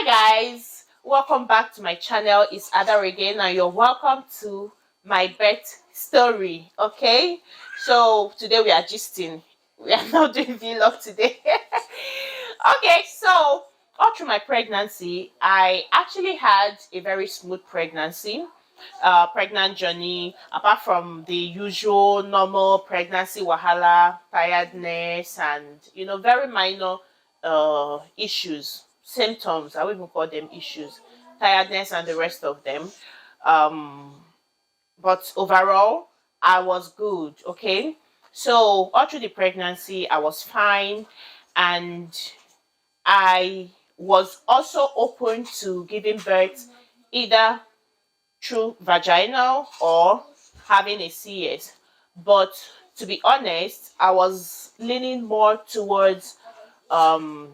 Hi guys, welcome back to my channel. It's Ada again and you're welcome to my birth story. Okay, so today we are gisting. We are not doing vlog today. Okay, so all through my pregnancy I actually had a very smooth pregnancy, pregnant journey, apart from the usual normal pregnancy wahala, tiredness, and very minor issues, symptoms. I would even call them issues, tiredness and the rest of them. um but overall I was good. Okay, so all through the pregnancy I was fine, and I was also open to giving birth either through vaginal or having a CS. But to be honest, I was leaning more towards um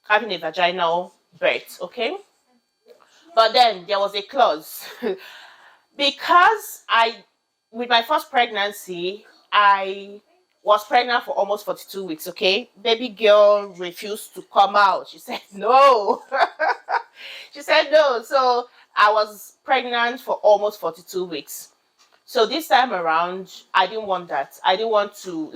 having a vaginal birth. Okay, but then there was a clause. Because I with my first pregnancy I was pregnant for almost 42 weeks. Okay, baby girl refused to come out. She said no. She said no. So I was pregnant for almost 42 weeks. So this time around I didn't want that. I didn't want to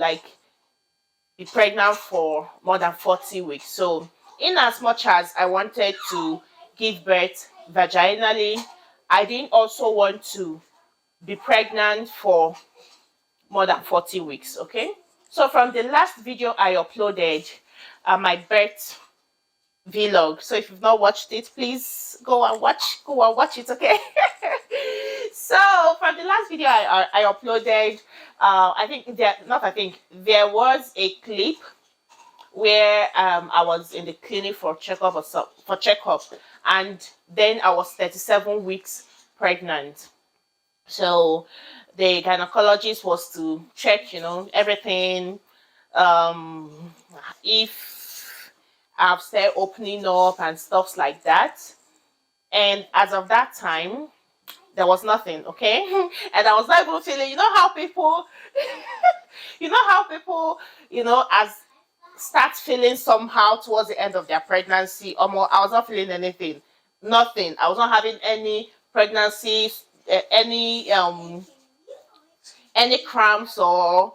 be pregnant for more than 40 weeks. So in as much as I wanted to give birth vaginally, I didn't also want to be pregnant for more than 40 weeks. Okay, so from the last video I uploaded, my birth vlog, so if you've not watched it, please go and watch it. Okay. So from the last video I uploaded, there was a clip where I was in the clinic for checkup, and then I was 37 weeks pregnant. So the gynecologist was to check, everything, um, if I've started opening up and stuff like that. And as of that time, there was nothing. Okay. And I was not even feeling, how people, as start feeling somehow towards the end of their pregnancy. Almost, I was not feeling anything, nothing. I was not having any pregnancy, any cramps, or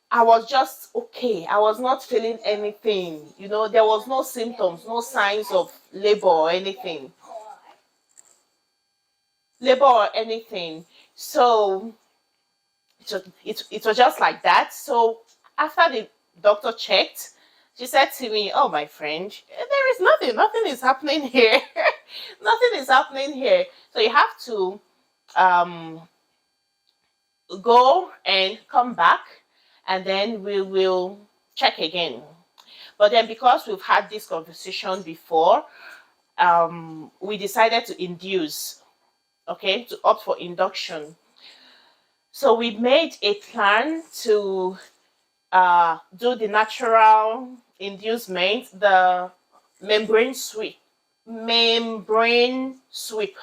I was just okay. I was not feeling anything. There was no symptoms, no signs of labor or anything. So it was just like that. So after the doctor checked, she said to me, "Oh, my friend, there is nothing is happening here." Nothing is happening here. So you have to um go and come back, and then we will check again. But then, because we've had this conversation before, we decided to induce. Okay, to opt for induction. So we made a plan to do the natural inducement, the membrane sweep. Membrane sweep.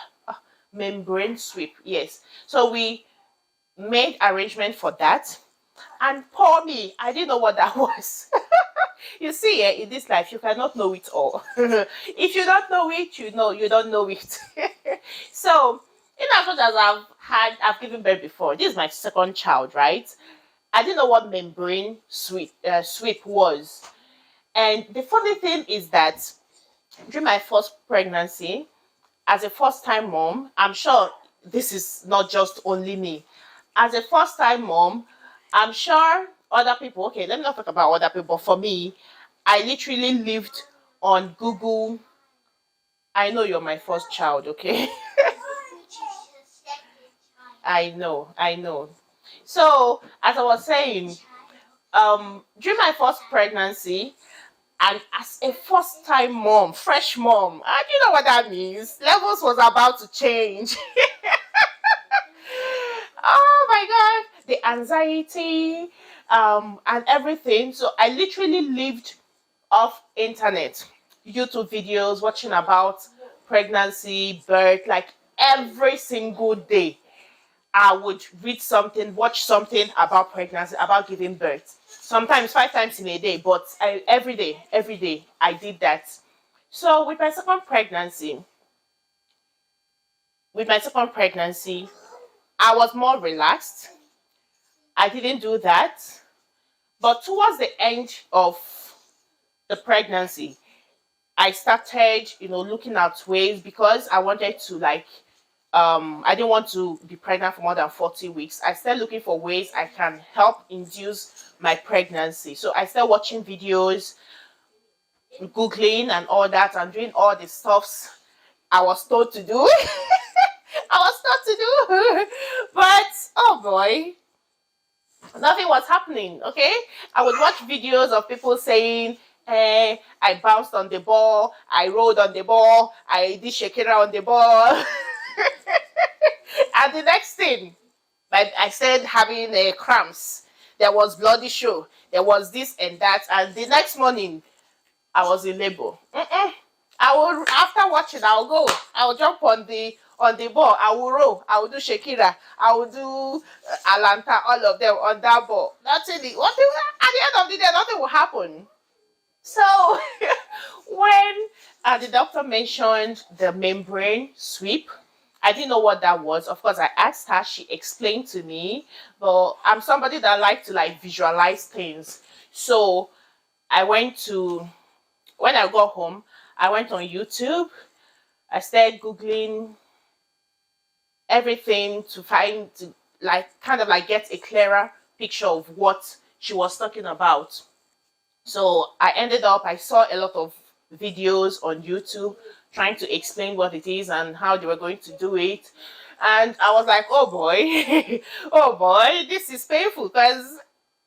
Membrane sweep, yes. So we made arrangement for that. And poor me, I didn't know what that was. You see, in this life, you cannot know it all. If you don't know it, you don't know it. So, in as much as I've given birth before, this is my second child, right? I didn't know what membrane sweep was. And the funny thing is that during my first pregnancy, as a first time mom, I'm sure this is not just only me. As a first time mom, I'm sure other people, okay, let me not talk about other people. For me, I literally lived on Google. I know you're my first child, okay? I know. So, as I was saying, during my first pregnancy, and as a first time mom, fresh mom, and you know what that means, levels was about to change. Oh my god, the anxiety, and everything. So I literally lived off internet, YouTube videos, watching about pregnancy, birth, like every single day. I would read something, watch something about pregnancy, about giving birth. Sometimes 5 times in a day, but every day, I did that. So with my second pregnancy, I was more relaxed. I didn't do that. But towards the end of the pregnancy, I started, looking at ways because I wanted to I didn't want to be pregnant for more than 40 weeks. I started looking for ways I can help induce my pregnancy. So I started watching videos, Googling and all that, and doing all the stuffs I was told to do. I was told to do. But oh boy, nothing was happening. Okay, I would watch videos of people saying, "Hey, I bounced on the ball, I rolled on the ball, I did Shakira on the ball." And the next thing, like I said, having cramps, there was bloody show, there was this and that, and the next morning I was in labor. I will, after watching, I'll go. I will jump on the ball. I will roll. I will do Shakira. I will do Alanta. All of them on that ball. Nothing. At the end of the day, nothing will happen. So when the doctor mentioned the membrane sweep, I didn't know what that was. Of course, I asked her. She explained to me. But I'm somebody that like to visualize things. So I went to when I got home, I went on YouTube. I started Googling everything to find, to kind of get a clearer picture of what she was talking about. So I saw a lot of videos on YouTube trying to explain what it is and how they were going to do it. And I was like, oh boy, oh boy, this is painful because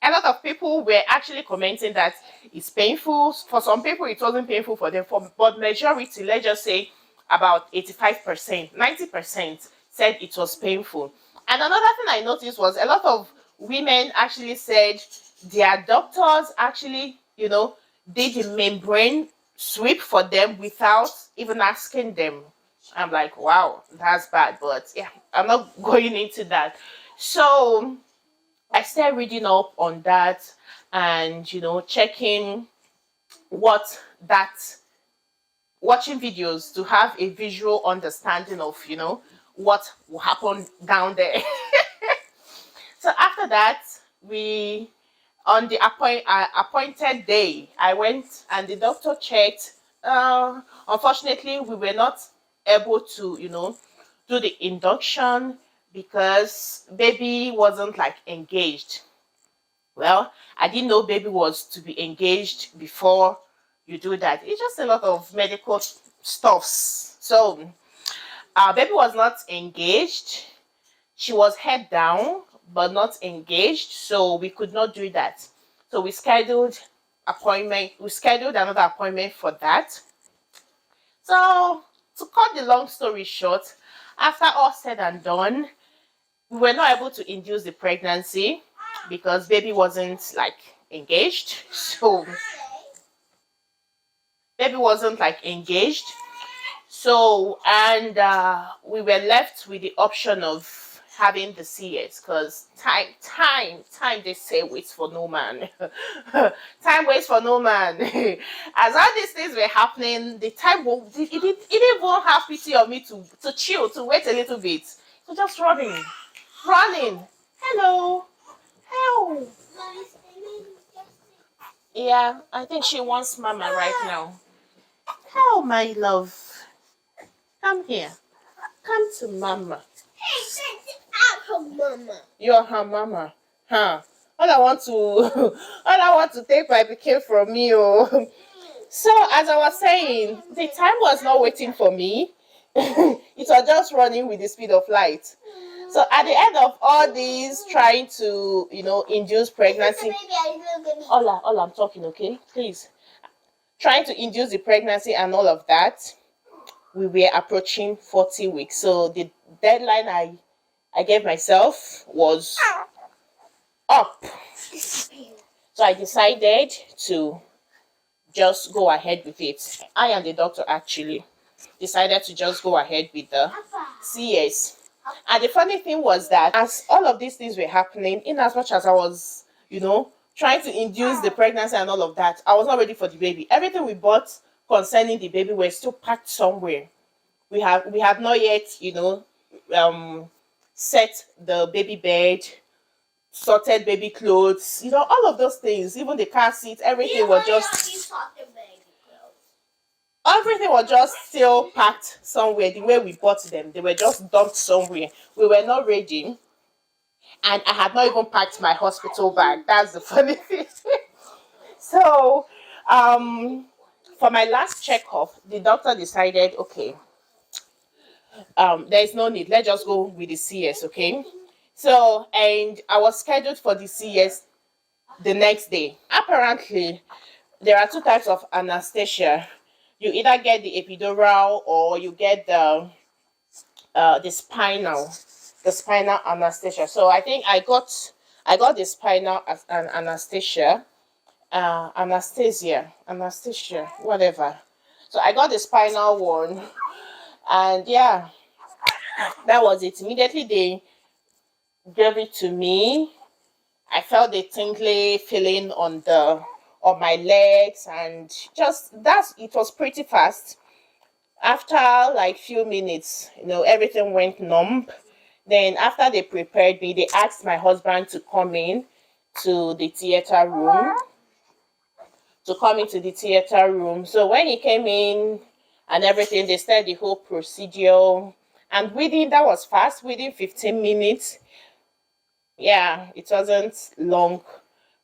a lot of people were actually commenting that it's painful. For some people, it wasn't painful for them. But majority, let's just say about 85%, 90% said it was painful. And another thing I noticed was a lot of women actually said their doctors actually, did the membrane sweep for them without even asking them. I'm like, wow, that's bad. But yeah, I'm not going into that. So I started reading up on that and, checking what that, watching videos to have a visual understanding of, what will happen down there. So after that, we on the appointed day, I went and the doctor checked. Unfortunately, we were not able to, do the induction because baby wasn't engaged. Well, I didn't know baby was to be engaged before you do that. It's just a lot of medical stuffs. So our baby was not engaged. She was head down, but not engaged, so we could not do that. So we scheduled another appointment for that. So to cut the long story short, after all said and done, we were not able to induce the pregnancy because baby wasn't engaged. So baby wasn't engaged. So and we were left with the option of having the CS because time they say waits for no man. Time waits for no man. As all these things were happening, the time it didn't even have pity on me to chill, to wait a little bit. So just running. Hello. Hello. Yeah, I think she wants mama right now. Hello, my love. Come here. Come to mama. Mama. You're her mama. Huh. All I want to all I want to take my pikin from me. Oh. So as I was saying, the time was not waiting for me. It was just running with the speed of light. So at the end of all these trying to, induce pregnancy. Ola, I'm talking, okay? Please. Trying to induce the pregnancy and all of that, we were approaching 40 weeks. So the deadline I gave myself was up. So I decided to just go ahead with it. I and the doctor actually decided to just go ahead with the CS. And the funny thing was that as all of these things were happening, in as much as I was, trying to induce the pregnancy and all of that, I was not ready for the baby. Everything we bought concerning the baby were still packed somewhere. We have not yet, um set the baby bed, sorted baby clothes, all of those things, even the car seat, everything was just still packed somewhere. The way we bought them, they were just dumped somewhere. We were not ready, and I had not even packed my hospital bag. That's the funny thing. So, um, for my last checkup, the doctor decided, okay, there is no need. Let's just go with the CS, okay? So, and I was scheduled for the CS the next day. Apparently, there are two types of anesthesia. You either get the epidural or you get the spinal anesthesia. So I think I got the spinal as an anesthesia, anesthesia, whatever. So I got the spinal one, and yeah, that was it. Immediately they gave it to me. I felt the tingly feeling on my legs, and just that's it was pretty fast. After like few minutes, everything went numb. Then after they prepared me, they asked my husband to the theater room, to come into the theater room. So when he came in and everything, they started the whole procedure. And that was fast, within 15 minutes. Yeah, it wasn't long.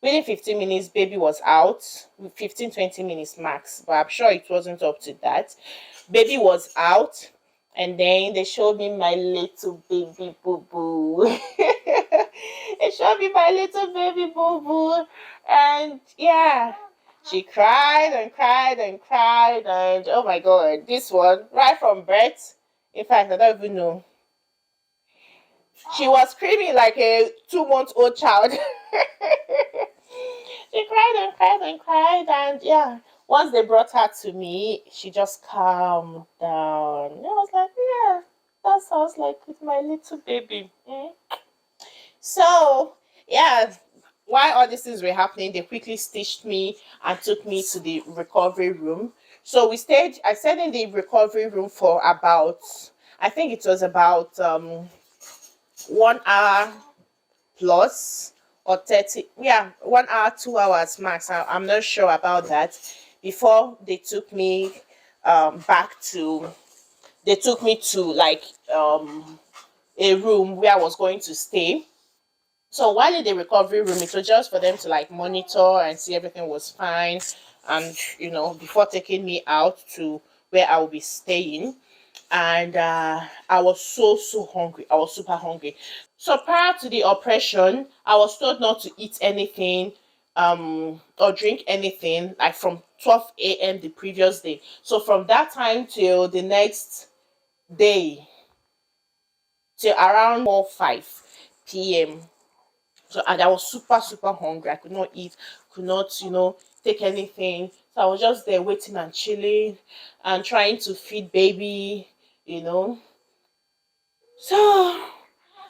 Within 15 minutes, baby was out. 15-20 minutes max, but I'm sure it wasn't up to that. Baby was out, and then they showed me my little baby boo boo. They showed me my little baby boo boo, and yeah, she cried and cried and cried, and oh my god, this one right from birth. In fact, I don't even know. She was screaming like a 2 month old child. She cried and cried and cried, and yeah, once they brought her to me, she just calmed down. I was like, yeah, that sounds like it's my little baby. So, yeah, while all these things were happening, they quickly stitched me and took me to the recovery room. So I stayed in the recovery room for about, I think it was about 1 hour plus, or 30, yeah, 1 hour 2 hours max. I'm not sure about that, before they took me back to they took me to like a room where I was going to stay. So while in the recovery room, it was just for them to like monitor and see everything was fine, and before taking me out to where I will be staying. And I was so hungry. I was super hungry. So prior to the operation, I was told not to eat anything or drink anything like from 12 a.m. the previous day. So from that time till the next day, till around 4 5 p.m. So, and I was super hungry. I could not eat, could not take anything. So I was just there waiting and chilling and trying to feed baby, you know. So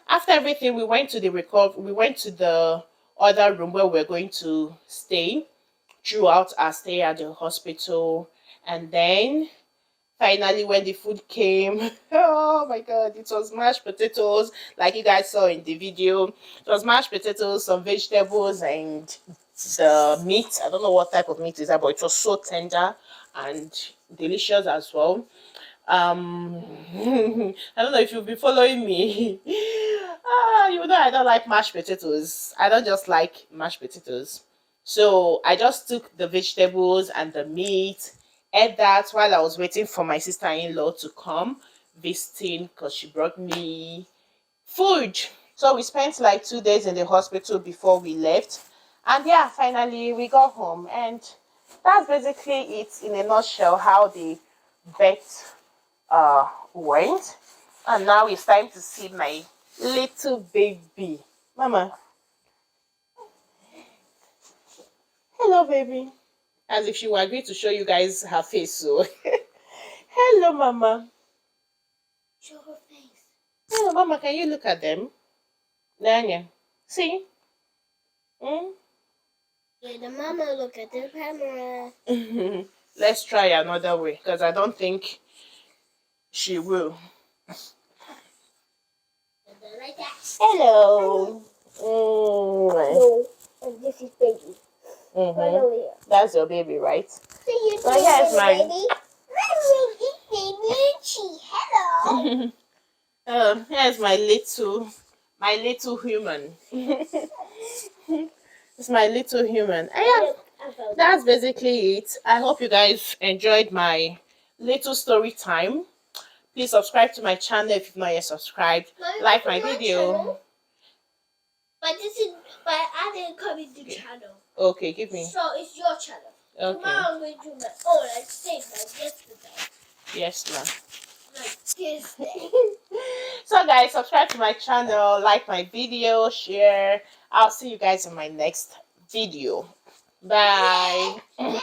after everything, we went to the other room where we were going to stay throughout our stay at the hospital. And then finally, when the food came, oh my god, it was mashed potatoes, like you guys saw in the video. It was mashed potatoes, some vegetables, and the meat. I don't know what type of meat is that, but it was so tender and delicious as well. I don't know if you'll be following me. You know I don't like mashed potatoes. I don't just like mashed potatoes. So I just took the vegetables and the meat, ate that while I was waiting for my sister-in-law to come visiting, because she brought me food. So we spent like 2 days in the hospital before we left. And yeah, finally we got home. And that's basically it in a nutshell, how the birth went. And now it's time to see my little baby. Mama, hello baby. As if she would agree to show you guys her face. So hello mama. Show her face. Hello mama, can you look at them? Daniel, see? Yeah, the mama look at the camera. Let's try another way because I don't think she will. Like that. Hello. No, and this is baby. Right over here. That's your baby, right? So you So here's my baby. Baby, hello. here's my little human. It's my little human. And yeah, that's basically it. I hope you guys enjoyed my little story time. Please subscribe to my channel if you've not yet subscribed. Like my video. But I didn't come in the channel. Okay, give me. So it's your channel. Okay. Tomorrow I'm going to my own, like same like yesterday. Yes, ma'am. Like yesterday. So guys, subscribe to my channel, like my video, share. I'll see you guys in my next video. Bye. Bye.